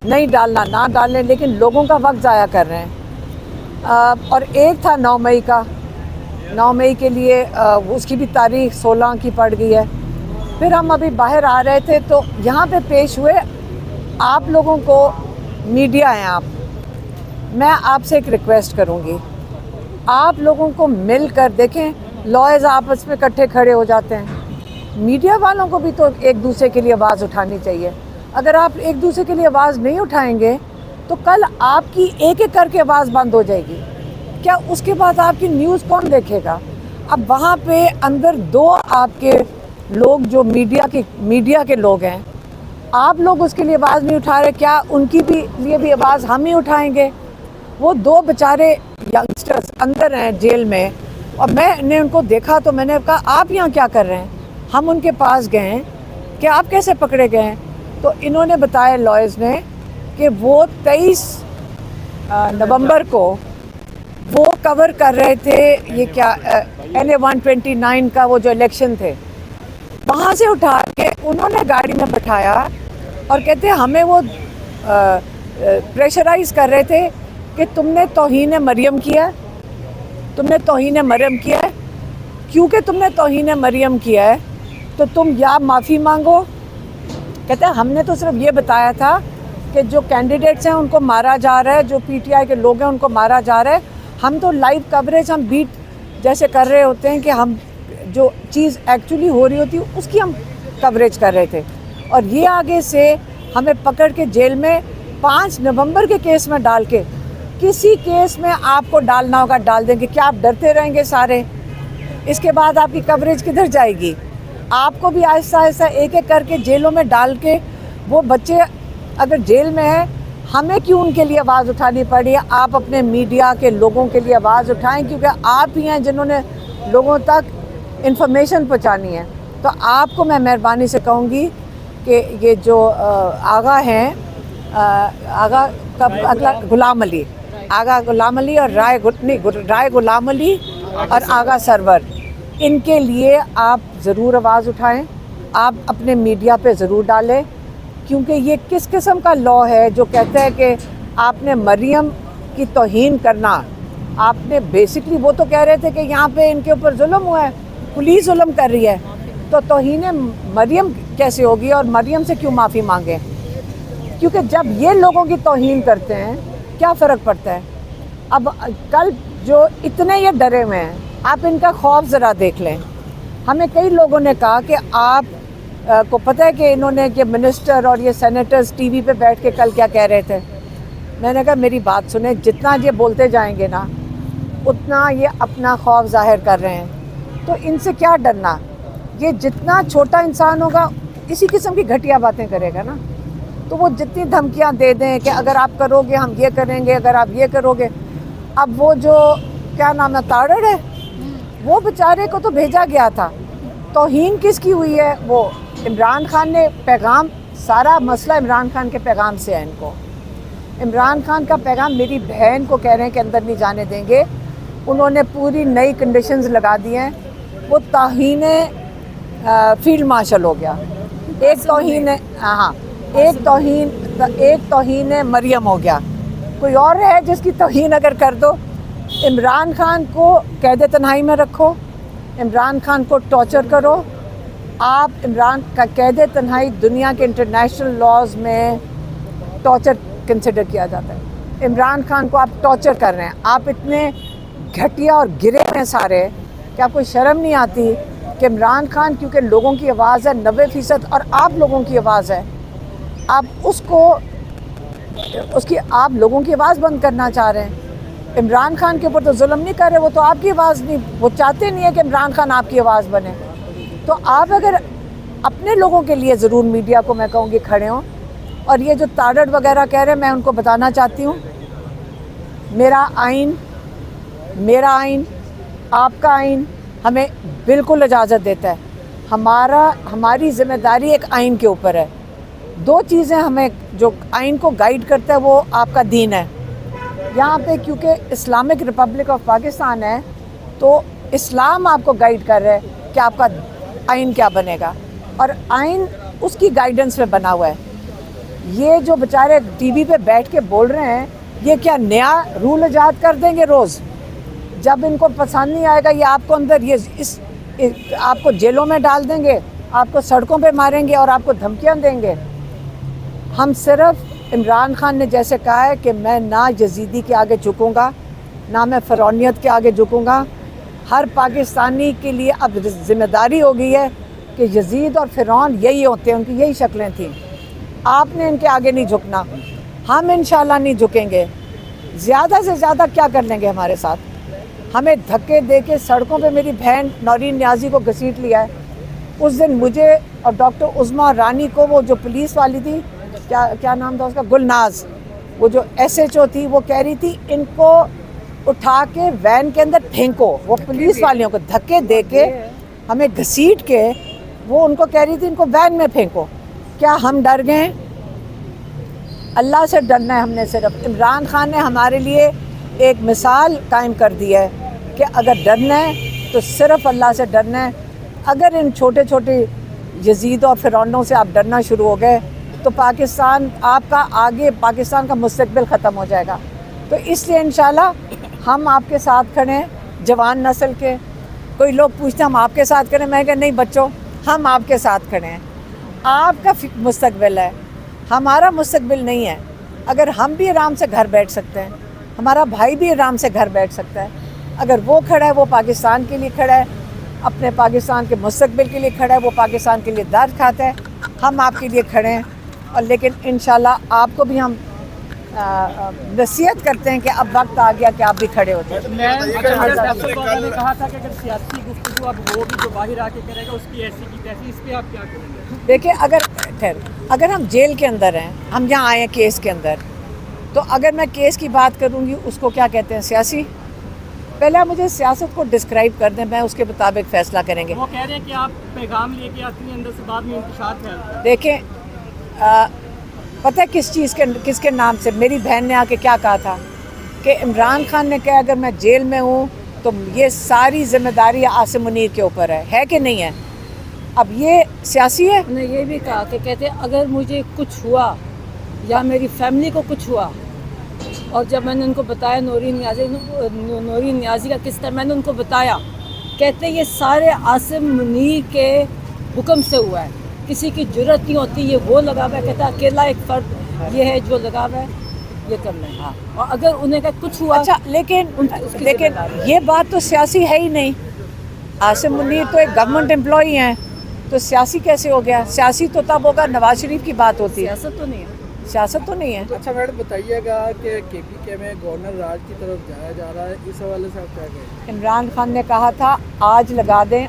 نہیں ڈالنا نہ ڈالیں، لیکن لوگوں کا وقت ضائع کر رہے ہیں۔ اور ایک تھا 9 مئی کا، 9 مئی کے لیے اس کی بھی تاریخ 16 کی پڑ گئی ہے۔ پھر ہم ابھی باہر آ رہے تھے تو یہاں پہ پیش ہوئے، آپ لوگوں کو میڈیا ہیں آپ، میں آپ سے ایک ریکویسٹ کروں گی، آپ لوگوں کو مل کر دیکھیں، لائرز آپس میں اکٹھے کھڑے ہو جاتے ہیں، میڈیا والوں کو بھی تو ایک دوسرے کے لیے آواز اٹھانی چاہیے۔ اگر آپ ایک دوسرے کے لیے آواز نہیں اٹھائیں گے تو کل آپ کی ایک ایک کر کے آواز بند ہو جائے گی، کیا اس کے بعد آپ کی نیوز کون دیکھے گا؟ اب وہاں پہ اندر 2 آپ کے لوگ جو میڈیا کے لوگ ہیں، آپ لوگ اس کے لیے آواز نہیں اٹھا رہے، کیا ان کی بھی لیے بھی آواز ہم ہی اٹھائیں گے؟ وہ 2 بیچارے ینگسٹرز اندر ہیں جیل میں، اور میں نے ان کو دیکھا تو میں نے کہا آپ یہاں کیا کر رہے ہیں؟ ہم ان کے پاس گئے ہیں کہ آپ کیسے پکڑے گئے ہیں؟ تو انہوں نے بتایا لائرز نے کہ وہ 23 نومبر کو وہ کور کر رہے تھے، یہ کیا NA 129 کا وہ جو الیکشن تھے، وہاں سے اٹھا کے انہوں نے گاڑی میں بٹھایا اور کہتے ہمیں وہ پریشرائز کر رہے تھے کہ تم نے توہین مریم کیا ہے، تم نے توہین مریم کیا ہے، کیونکہ تم نے توہین مریم کیا ہے تو تم یا معافی مانگو۔ کہتے ہیں ہم نے تو صرف یہ بتایا تھا کہ جو کینڈیڈیٹس ہیں ان کو مارا جا رہا ہے، جو PTI کے لوگ ہیں ان کو مارا جا رہا ہے، ہم تو لائیو کوریج ہم بیٹ جیسے کر رہے ہوتے ہیں کہ ہم جو چیز ایکچولی ہو رہی ہوتی ہے اس کی ہم کوریج کر رہے تھے، اور یہ آگے سے ہمیں پکڑ کے جیل میں 5 نومبر کے کیس میں ڈال کے، کسی کیس میں آپ کو ڈالنا ہوگا ڈال دیں گے، کیا آپ ڈرتے رہیں گے سارے؟ اس کے بعد آپ کی کوریج کدھر جائے گی؟ آپ کو بھی آہستہ آہستہ ایک ایک کر کے جیلوں میں ڈال کے، وہ بچے اگر جیل میں ہیں، ہمیں کیوں ان کے لیے آواز اٹھانی پڑی ہے؟ آپ اپنے میڈیا کے لوگوں کے لیے آواز اٹھائیں، کیونکہ آپ ہی ہیں جنہوں نے لوگوں تک انفارمیشن پہنچانی ہے۔ تو آپ کو میں مہربانی سے کہوں گی کہ یہ جو آغا ہیں، آغا اگلا غلام علی، آغا غلام علی اور رائے غلام علی اور آغا سرور، ان کے لیے آپ ضرور آواز اٹھائیں، آپ اپنے میڈیا پہ ضرور ڈالیں، کیونکہ یہ کس قسم کا لا ہے جو کہتا ہے کہ آپ نے مریم کی توہین کرنا، آپ نے بیسکلی وہ تو کہہ رہے تھے کہ یہاں پہ ان کے اوپر ظلم ہوا ہے، پولیس ظلم کر رہی ہے، تو توہین مریم کیسے ہوگی اور مریم سے کیوں معافی مانگیں؟ کیونکہ جب یہ لوگوں کی توہین کرتے ہیں کیا فرق پڑتا ہے؟ اب کل جو اتنے یہ ڈرے ہوئے ہیں، آپ ان کا خوف ذرا دیکھ لیں۔ ہمیں کئی لوگوں نے کہا کہ آپ کو پتہ ہے کہ انہوں نے کہ منسٹر اور یہ سینیٹرز ٹی وی پہ بیٹھ کے کل کیا کہہ رہے تھے؟ میں نے کہا میری بات سنیں، جتنا یہ بولتے جائیں گے نا اتنا یہ اپنا خوف ظاہر کر رہے ہیں، تو ان سے کیا ڈرنا؟ یہ جتنا چھوٹا انسان ہوگا اسی قسم کی گھٹیا باتیں کرے گا نا، تو وہ جتنی دھمکیاں دے دیں کہ اگر آپ کرو گے ہم یہ کریں گے، اگر آپ یہ کرو گے۔ اب وہ جو کیا نام ہے تاڑڑ ہے، وہ بیچارے کو تو بھیجا گیا تھا، توہین کس کی ہوئی ہے؟ وہ عمران خان نے پیغام، سارا مسئلہ عمران خان کے پیغام سے ہے۔ ان کو عمران خان کا پیغام، میری بہن کو کہہ رہے ہیں کہ اندر نہیں جانے دیں گے، انہوں نے پوری نئی کنڈیشنز لگا دی ہیں، وہ توہین فیلڈ مارشل ہو گیا، ایک توہین ایک توہین مریم ہو گیا، کوئی اور ہے جس کی توہین اگر کر دو؟ عمران خان کو قید تنہائی میں رکھو، عمران خان کو ٹارچر کرو، آپ عمران کا قید تنہائی دنیا کے انٹرنیشنل لاز میں ٹارچر کنسیڈر کیا جاتا ہے، عمران خان کو آپ ٹارچر کر رہے ہیں، آپ اتنے گھٹیا اور گرے ہیں سارے کہ آپ کو شرم نہیں آتی کہ عمران خان کیونکہ لوگوں کی آواز ہے 90% اور آپ لوگوں کی آواز ہے، آپ آپ لوگوں کی آواز بند کرنا چاہ رہے ہیں۔ عمران خان کے اوپر تو ظلم نہیں کر رہے، وہ تو آپ کی آواز نہیں، وہ چاہتے نہیں ہے کہ عمران خان آپ کی آواز بنے، تو آپ اگر اپنے لوگوں کے لیے ضرور میڈیا کو میں کہوں گی کھڑے ہوں۔ اور یہ جو تاڑڑ وغیرہ کہہ رہے ہیں، میں ان کو بتانا چاہتی ہوں، میرا آئین آپ کا آئین ہمیں بالکل اجازت دیتا ہے، ہماری ذمہ داری ایک آئین کے اوپر ہے۔ 2 چیزیں ہمیں جو آئین کو گائیڈ کرتا ہے وہ آپ کا دین ہے۔ یہاں پہ کیونکہ اسلامک ریپبلک آف پاکستان ہے تو اسلام آپ کو گائیڈ کر رہا ہے کہ آپ کا آئین کیا بنے گا، اور آئین اس کی گائیڈنس میں بنا ہوا ہے۔ یہ جو بیچارے ٹی وی پہ بیٹھ کے بول رہے ہیں یہ کیا نیا رول ایجاد کر دیں گے روز؟ جب ان کو پسند نہیں آئے گا یہ آپ کو اندر آپ کو جیلوں میں ڈال دیں گے، آپ کو سڑکوں پہ ماریں گے اور آپ کو دھمکیاں دیں گے۔ ہم صرف عمران خان نے جیسے کہا ہے کہ میں نہ یزیدی کے آگے جھکوں گا، نہ میں فرعونیت کے آگے جھکوں گا۔ ہر پاکستانی کے لیے اب ذمہ داری ہو گئی ہے کہ یزید اور فرعون یہی ہوتے ہیں، ان کی یہی شکلیں تھیں، آپ نے ان کے آگے نہیں جھکنا۔ ہم انشاءاللہ نہیں جھکیں گے۔ زیادہ سے زیادہ کیا کر لیں گے ہمارے ساتھ؟ ہمیں دھکے دے کے سڑکوں پہ میری بہن نورین نیازی کو گھسیٹ لیا ہے۔ اس دن مجھے اور ڈاکٹر عظمیٰ رانی کو، وہ جو پولیس والی تھی، کیا نام تھا اس کا، گلناز، وہ جو SHO تھی، وہ کہہ رہی تھی ان کو اٹھا کے وین کے اندر پھینکو۔ وہ پولیس والیوں کو دھکے دے کے ہمیں گھسیٹ کے وہ ان کو کہہ رہی تھی ان کو وین میں پھینکو۔ کیا ہم ڈر گئے؟ اللہ سے ڈرنا ہے ہم نے صرف۔ عمران خان نے ہمارے لیے ایک مثال قائم کر دی ہے کہ اگر ڈرنا ہے تو صرف اللہ سے ڈرنا ہے۔ اگر ان چھوٹے چھوٹے یزید اور فرعونوں سے آپ ڈرنا شروع ہو گئے تو پاکستان آپ کا آگے، پاکستان کا مستقبل ختم ہو جائے گا۔ تو اس لیے انشاءاللہ ہم آپ کے ساتھ کھڑے ہیں، جوان نسل کے۔ کوئی لوگ پوچھتے ہیں ہم آپ کے ساتھ کھڑے ہیں، میں کہا نہیں بچوں، ہم آپ کے ساتھ کھڑے ہیں۔ آپ کا مستقبل ہے، ہمارا مستقبل نہیں ہے۔ اگر ہم بھی آرام سے گھر بیٹھ سکتے ہیں، ہمارا بھائی بھی آرام سے گھر بیٹھ سکتا ہے، اگر وہ کھڑا ہے، وہ پاکستان کے لیے کھڑا ہے، اپنے پاکستان کے مستقبل کے لیے کھڑا ہے، وہ پاکستان کے لیے درد کھاتا ہے، ہم آپ کے لیے کھڑے ہیں۔ اور لیکن انشاءاللہ آپ کو بھی ہم نصیحت کرتے ہیں کہ اب وقت آ گیا کہ آپ بھی کھڑے ہوتے ہیں۔ میں نے کہا تھا کہ اگر سیاسی گفتگو اب ہوگی جو باہر آ کے کرے گا اس کی ایسی کی تیسی، اس پہ آپ کیا کریں گے؟ دیکھیں، اگر ہم جیل کے اندر ہیں، ہم یہاں آئے ہیں کیس کے اندر، تو اگر میں کیس کی بات کروں گی اس کو کیا کہتے ہیں؟ سیاسی۔ پہلے آپ مجھے سیاست کو ڈسکرائب کر دیں، میں اس کے مطابق فیصلہ کریں گے۔ وہ کہہ رہے ہیں کہ آپ پیغام لے کے آتی ہیں اندر سے، بعد میں انتشار پھیلتا ہے۔ دیکھیں، پتہ ہے کس کے نام سے میری بہن نے آ کے کیا کہا تھا کہ عمران خان نے کہا اگر میں جیل میں ہوں تو یہ ساری ذمہ داری عاصم منیر کے اوپر ہے کہ نہیں ہے؟ اب یہ سیاسی ہے؟ انہوں نے یہ بھی کہا کہ کہتے اگر مجھے کچھ ہوا یا میری فیملی کو کچھ ہوا، اور جب میں نے ان کو بتایا نورین نیازی کا قصہ میں نے ان کو بتایا، کہتے یہ سارے عاصم منیر کے حکم سے ہوا ہے، کسی کی جرت نہیں ہوتی، یہ وہ لگا ہوا ہے، کہتا اکیلا ایک فرد یہ ہے جو لگا ہوا ہے یہ کرنا ہے، اور اگر انہیں کا کچھ ہوا۔ اچھا، لیکن یہ بات تو سیاسی ہے ہی نہیں۔ عاصم منیر تو ایک گورنمنٹ امپلائی ہیں، تو سیاسی کیسے ہو گیا؟ سیاسی تو تب ہوگا نواز شریف کی بات ہوتی ہے، سیاست تو نہیں ہے۔ سیاست تو نہیں ہے۔ اچھا میڈم بتائیے گا کہ KPK میں گورنر راج کی طرف جایا جا رہا ہے، اس حوالے سے آپ کیا کہیں گے؟ عمران خان نے کہا تھا آج لگا دیں